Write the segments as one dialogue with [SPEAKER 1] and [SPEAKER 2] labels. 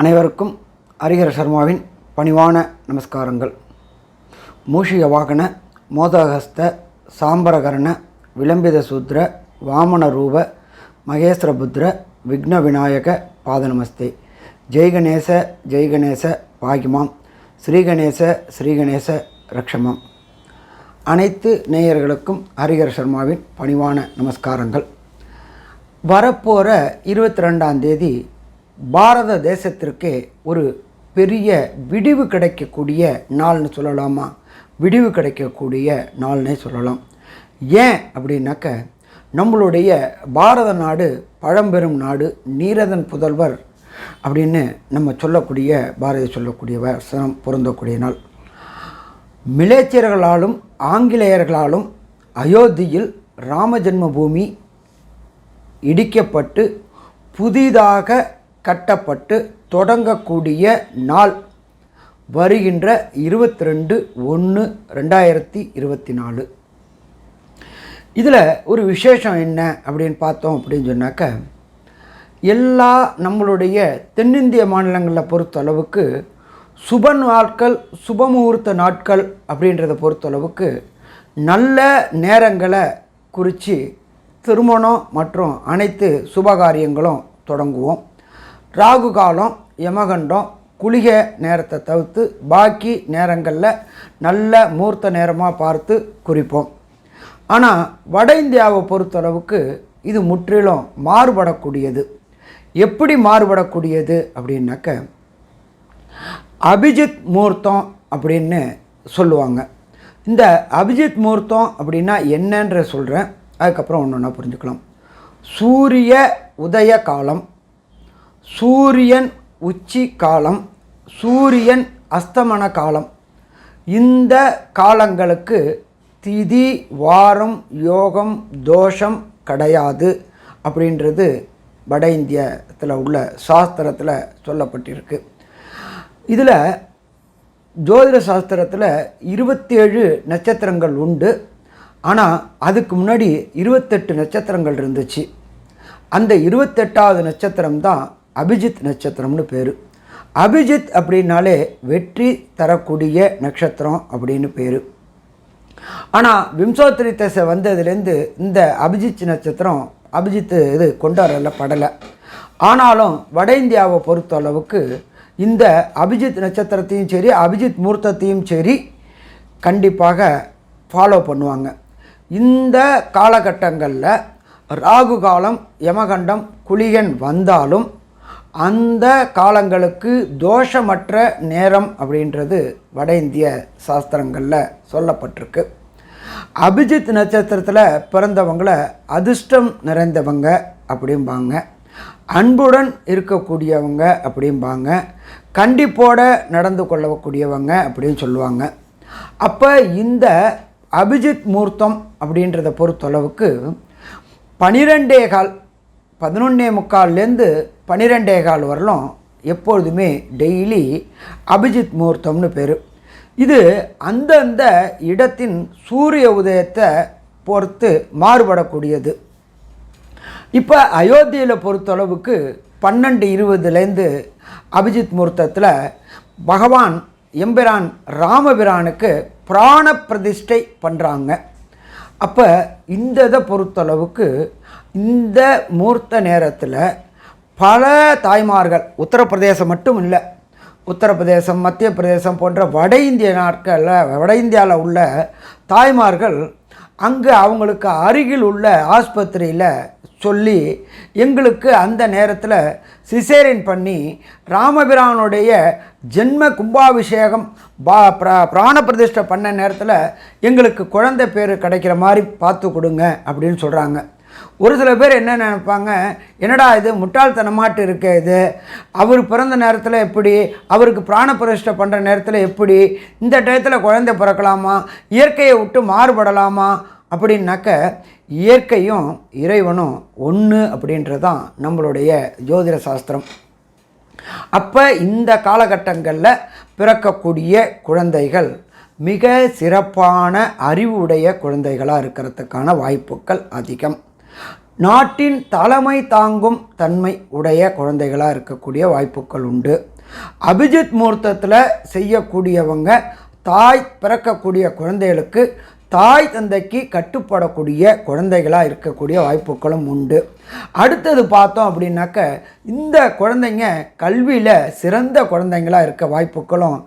[SPEAKER 1] அனைவருக்கும் ஹரிஹர சர்மாவின் பணிவான நமஸ்காரங்கள். மூஷிக வாகன மோதகஸ்த சாம்பரகரண விளம்பித சூத்ர வாமன ரூப மகேஸ்வரபுத்ர விக்ன விநாயக பாதநமஸ்தே. ஜெய்கணேச ஜெய்கணேச பாகிமாம், ஸ்ரீகணேச ஸ்ரீகணேச ரக்ஷமாம். அனைத்து நேயர்களுக்கும் ஹரிஹர சர்மாவின் பணிவான நமஸ்காரங்கள். வரப்போகிற 22ஆம் தேதி பாரத தேசத்திற்கே ஒரு பெரிய விடிவு கிடைக்கக்கூடிய நாள்னு சொல்லலாமா? விடிவு கிடைக்கக்கூடிய நாள்னே சொல்லலாம். ஏன் அப்படின்னாக்க, நம்மளுடைய பாரத நாடு பழம்பெரும் நாடு, நீரதன் புதல்வர் அப்படின்னு நம்ம சொல்லக்கூடிய பாரதி சொல்லக்கூடிய வசனம் பொருந்தக்கூடிய நாள். மிலேச்சியர்களாலும் ஆங்கிலேயர்களாலும் அயோத்தியில் ராம ஜென்மபூமி இடிக்கப்பட்டு புதிதாக கட்டப்பட்டு தொடங்கக்கூடிய நாள் வருகின்ற 22/1/2024. இதில் ஒரு விசேஷம் என்ன அப்படின்னு பார்த்தோம் அப்படின்னு சொன்னாக்க, எல்லா நம்மளுடைய தென்னிந்திய மாநிலங்களில் பொறுத்தளவுக்கு சுப நாட்கள், சுபமுகூர்த்த நாட்கள் அப்படின்றத பொறுத்தளவுக்கு நல்ல நேரங்களை குறித்து திருமணம் மற்றும் அனைத்து சுபகாரியங்களும் தொடங்குவோம். ராகு காலம், யமகண்டம், குளிகை நேரத்தை தவிர்த்து பாக்கி நேரங்களில் நல்ல மூர்த்த நேரமாக பார்த்து குறிப்போம். ஆனால் வட இந்தியாவை பொறுத்தளவுக்கு இது முற்றிலும் மாறுபடக்கூடியது. எப்படி மாறுபடக்கூடியது அப்படின்னாக்க, அபிஜித் முகூர்த்தம் அப்படின்னு சொல்லுவாங்க. இந்த அபிஜித் முகூர்த்தம் அப்படின்னா என்னன்ற சொல்கிறேன், அதுக்கப்புறம் ஒன்று ஒன்றா புரிஞ்சுக்கலாம். சூரிய உதய காலம், சூரியன் உச்சி காலம், சூரியன் அஸ்தமன காலம், இந்த காலங்களுக்கு திதி, வாரம், யோகம், தோஷம் கிடையாது அப்படின்றது வட இந்தியத்தில் உள்ள சாஸ்திரத்தில் சொல்லப்பட்டிருக்கு. இதில் ஜோதிட சாஸ்திரத்தில் 27 நட்சத்திரங்கள் உண்டு. ஆனால் அதுக்கு முன்னாடி 28 நட்சத்திரங்கள் இருந்துச்சு. அந்த 28வது நட்சத்திரம் தான் அபிஜித் நட்சத்திரம்னு பேர். அபிஜித் அப்படின்னாலே வெற்றி தரக்கூடிய நட்சத்திரம் அப்படின்னு பேர். ஆனால் விம்சோத்தரி தசை வந்ததுலேருந்து இந்த அபிஜித் நட்சத்திரம் இது கொண்டாடப்படலை. ஆனாலும் வட இந்தியாவை பொறுத்த அளவுக்கு இந்த அபிஜித் நட்சத்திரத்தையும் சரி, அபிஜித் முகூர்த்தத்தையும் சரி கண்டிப்பாக ஃபாலோ பண்ணுவாங்க. இந்த காலகட்டங்களில் ராகு காலம், யமகண்டம், குளிகன் வந்தாலும் அந்த காலங்களுக்கு தோஷமற்ற நேரம் அப்படின்றது வட இந்திய சாஸ்திரங்களில் சொல்லப்பட்டிருக்கு. அபிஜித் நட்சத்திரத்தில் பிறந்தவங்களை அதிர்ஷ்டம் நிறைந்தவங்க அப்படிம்பாங்க, அன்புடன் இருக்கக்கூடியவங்க அப்படிம்பாங்க, கண்டிப்போட நடந்து கொள்ளக்கூடியவங்க அப்படின்னு சொல்லுவாங்க. அப்போ இந்த அபிஜித் முகூர்த்தம் அப்படின்றத பொறுத்தளவுக்கு 11:15 12:15 வரலும் எப்பொழுதுமே டெய்லி அபிஜித் முகூர்த்தம்னு பேர். இது அந்தந்த இடத்தின் சூரிய உதயத்தை பொறுத்து மாறுபடக்கூடியது. இப்போ அயோத்தியில் பொறுத்தளவுக்கு 12:20 அபிஜித் முகூர்த்தத்தில் பகவான் எம்பிரான் ராமபிரானுக்கு பிராண பிரதிஷ்டை பண்ணுறாங்க. அப்போ இந்த இதை பொறுத்தளவுக்கு இந்த முகூர்த்த நேரத்தில் பல தாய்மார்கள், உத்தரப்பிரதேசம் மட்டும் இல்லை, உத்தரப்பிரதேசம், மத்திய பிரதேசம் போன்ற வட இந்திய நாட்களில் வட இந்தியாவில் உள்ள தாய்மார்கள் அங்கே அவங்களுக்கு அருகில் உள்ள ஆஸ்பத்திரியில் சொல்லி எங்களுக்கு அந்த நேரத்தில் சிசேரியன் பண்ணி ராமபிரானுடைய ஜென்ம கும்பாபிஷேகம் பிராண பிரதிஷ்டை பண்ண நேரத்தில் எங்களுக்கு குழந்தை பேர் கிடைக்கிற மாதிரி பார்த்து கொடுங்க அப்படின்னு சொல்கிறாங்க. ஒரு சில பேர் என்ன நினைப்பாங்க, என்னடா இது முட்டாள்தனமாட்டு இருக்க, இது அவர் பிறந்த நேரத்தில் எப்படி, அவருக்கு பிராண பிரதிஷ்டை பண்ணுற நேரத்தில் எப்படி, இந்த டயத்தில் குழந்தை பிறக்கலாமா, இயற்கையை விட்டு மாறுபடலாமா அப்படின்னாக்க, இயற்கையும் இறைவனும் ஒன்று அப்படின்றதான் நம்மளுடைய ஜோதிட சாஸ்திரம். அப்போ இந்த காலகட்டங்களில் பிறக்கக்கூடிய குழந்தைகள் மிக சிறப்பான அறிவுடைய குழந்தைகளாக இருக்கிறதுக்கான வாய்ப்புகள் அதிகம். நாட்டின் தலைமை தாங்கும் தன்மை உடைய குழந்தைகளாக இருக்கக்கூடிய வாய்ப்புகள் உண்டு. அபிஜித் முகூர்த்தத்தில் செய்யக்கூடியவங்க தாய் பிறக்கக்கூடிய குழந்தைகளுக்கு தாய் தந்தைக்கு கட்டுப்படக்கூடிய குழந்தைகளாக இருக்கக்கூடிய வாய்ப்புகளும் உண்டு. அடுத்தது பார்த்தோம் அப்படின்னாக்க இந்த குழந்தைங்க கல்வியில் சிறந்த குழந்தைங்களாக இருக்க வாய்ப்புகளும்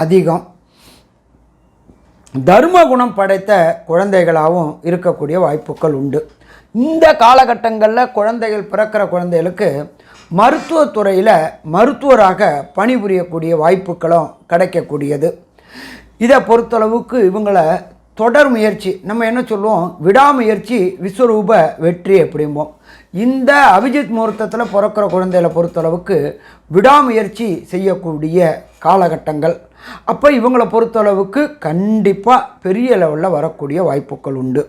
[SPEAKER 1] அதிகம். தர்ம குணம் படைத்த குழந்தைகளாகவும் இருக்கக்கூடிய வாய்ப்புகள் உண்டு. இந்த காலகட்டங்களில் குழந்தைகள் பிறக்கிற குழந்தைகளுக்கு மருத்துவத்துறையில் மருத்துவராக பணிபுரியக்கூடிய வாய்ப்புகளும் கிடைக்கக்கூடியது. இதை பொறுத்தளவுக்கு இவங்களை தொடர் முயற்சி, நம்ம என்ன சொல்லுவோம், விடாமுயற்சி விஸ்வரூப வெற்றி அப்படிம்போம். இந்த அபிஜித் முகூர்த்தத்தில் பிறக்கிற குழந்தைகளை பொறுத்தளவுக்கு விடாமுயற்சி செய்யக்கூடிய காலகட்டங்கள். அப்போ இவங்களை பொறுத்தளவுக்கு கண்டிப்பாக பெரிய லெவலில் வரக்கூடிய வாய்ப்புகள் உண்டு.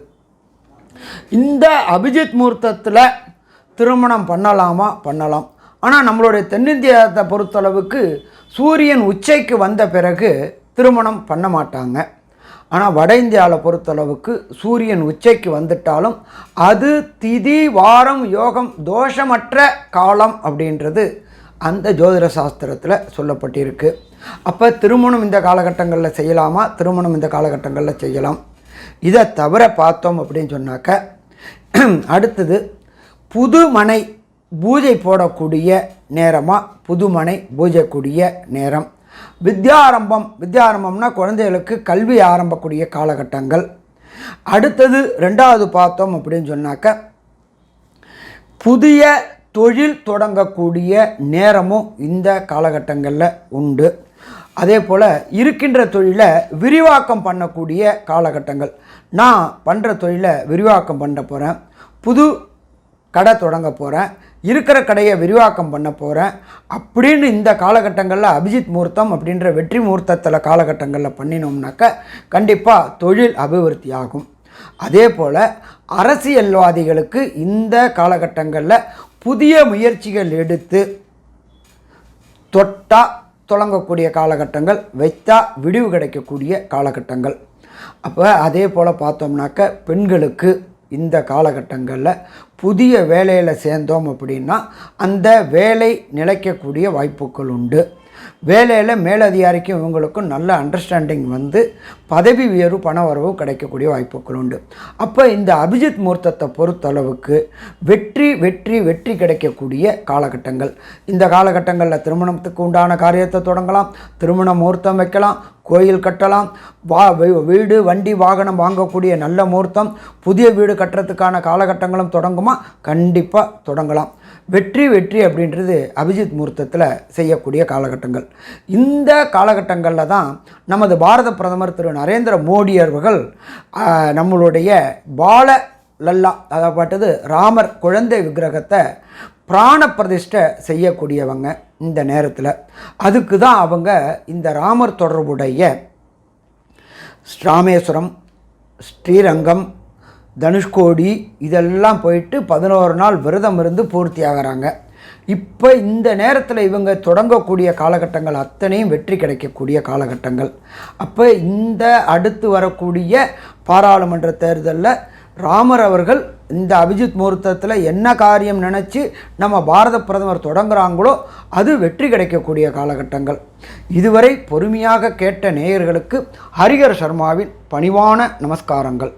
[SPEAKER 1] இந்த அபிஜித் முகூர்த்தத்தில் திருமணம் பண்ணலாமா? பண்ணலாம். ஆனால் நம்மளுடைய தென்னிந்தியாவை பொறுத்தளவுக்கு சூரியன் உச்சைக்கு வந்த பிறகு திருமணம் பண்ண மாட்டாங்க. ஆனால் வட இந்தியாவில் பொறுத்தளவுக்கு சூரியன் உச்சைக்கு வந்துட்டாலும் அது திதி வாரம் யோகம் தோஷமற்ற காலம் அப்படின்றது அந்த ஜோதிட சாஸ்திரத்தில் சொல்லப்பட்டிருக்கு. அப்போ திருமணம் இந்த காலகட்டங்களில் செய்யலாமா? திருமணம் இந்த காலகட்டங்களில் செய்யலாம். இதை தவிர பார்த்தோம் அப்படின்னு சொன்னாக்க அடுத்தது புதுமனை பூஜை போடக்கூடிய நேரமாக புதுமனை பூஜை கூடிய நேரம். வித்யாரம்பம்னா குழந்தைகளுக்கு கல்வி ஆரம்பக்கூடிய காலகட்டங்கள். அடுத்தது ரெண்டாவது பார்த்தோம் அப்படின்னு சொன்னாக்க புதிய தொழில் தொடங்கக்கூடிய நேரமும் இந்த காலகட்டங்களில் உண்டு. அதே போல் இருக்கின்ற தொழிலை விரிவாக்கம் பண்ணக்கூடிய காலகட்டங்கள். நான் பண்ணுற தொழிலை விரிவாக்கம் பண்ண போகிறேன், புது கடை தொடங்க போகிறேன், இருக்கிற கடையை விரிவாக்கம் பண்ண போகிறேன் அப்படின்னு இந்த காலகட்டங்களில் அபிஜித் முகூர்த்தம் அப்படின்ற வெற்றி முகூர்த்தத்தில் காலகட்டங்களில் பண்ணினோம்னாக்க கண்டிப்பாக தொழில் அபிவிருத்தி ஆகும். அதே போல் அரசியல்வாதிகளுக்கு இந்த காலகட்டங்களில் புதிய முயற்சிகள் எடுத்து தொட்டா தொடங்கக்கூடிய காலகட்டங்கள், வைத்தா விடிவு கிடைக்கக்கூடிய காலகட்டங்கள். அப்போ அதே போல் பார்த்தோம்னாக்க பெண்களுக்கு இந்த காலகட்டங்களில் புதிய வேலையில் சேர்ந்தோம் அப்படின்னா அந்த வேலை நிலைக்கக்கூடிய வாய்ப்புகள் உண்டு. வேலையில் மேலதிகாரிக்கும் இவங்களுக்கும் நல்ல அண்டர்ஸ்டாண்டிங் வந்து பதவி உயர்வு பண வரவு கிடைக்கக்கூடிய வாய்ப்புகள் உண்டு. அப்போ இந்த அபிஜித் முகூர்த்தத்தை பொறுத்தளவுக்கு வெற்றி வெற்றி வெற்றி கிடைக்கக்கூடிய காலகட்டங்கள். இந்த காலகட்டங்களில் திருமணத்துக்கு உண்டான காரியத்தை தொடங்கலாம், திருமண முகூர்த்தம் வைக்கலாம், கோயில் கட்டலாம், வீடு வண்டி வாகனம் வாங்கக்கூடிய நல்ல முகூர்த்தம், புதிய வீடு கட்டுறதுக்கான காலகட்டங்களும் தொடங்குமா? கண்டிப்பாக தொடங்கலாம். வெற்றி வெற்றி அப்படின்றது அபிஜித் முகூர்த்தத்தில் செய்யக்கூடிய காலகட்டங்கள். இந்த காலகட்டங்களில் தான் நமது பாரத பிரதமர் திரு நரேந்திர மோடி அவர்கள் நம்மளுடைய பால லல்லா அதாவது ராமர் குழந்தை விக்கிரகத்தை பிராண பிரதிஷ்டை செய்யக்கூடியவங்க. இந்த நேரத்தில் அதுக்கு தான் அவங்க இந்த ராமர் தொடர்புடைய ராமேஸ்வரம், ஸ்ரீரங்கம், தனுஷ்கோடி இதெல்லாம் போயிட்டு 11 நாள் விரதம் இருந்து பூர்த்தி ஆகிறாங்க. இப்போ இந்த நேரத்தில் இவங்க தொடங்கக்கூடிய காலகட்டங்கள் அத்தனையும் வெற்றி கிடைக்கக்கூடிய காலகட்டங்கள். அப்போ இந்த அடுத்து வரக்கூடிய பாராளுமன்ற தேர்தலில் ராமர் அவர்கள் இந்த அபிஜித் முகூர்த்தத்தில் என்ன காரியம் நினச்சி நம்ம பாரத பிரதமர் தொடங்குகிறாங்களோ அது வெற்றி கிடைக்கக்கூடிய காலகட்டங்கள். இதுவரை பொறுமையாக கேட்ட நேயர்களுக்கு ஹரிஹர சர்மாவின் பணிவான நமஸ்காரங்கள்.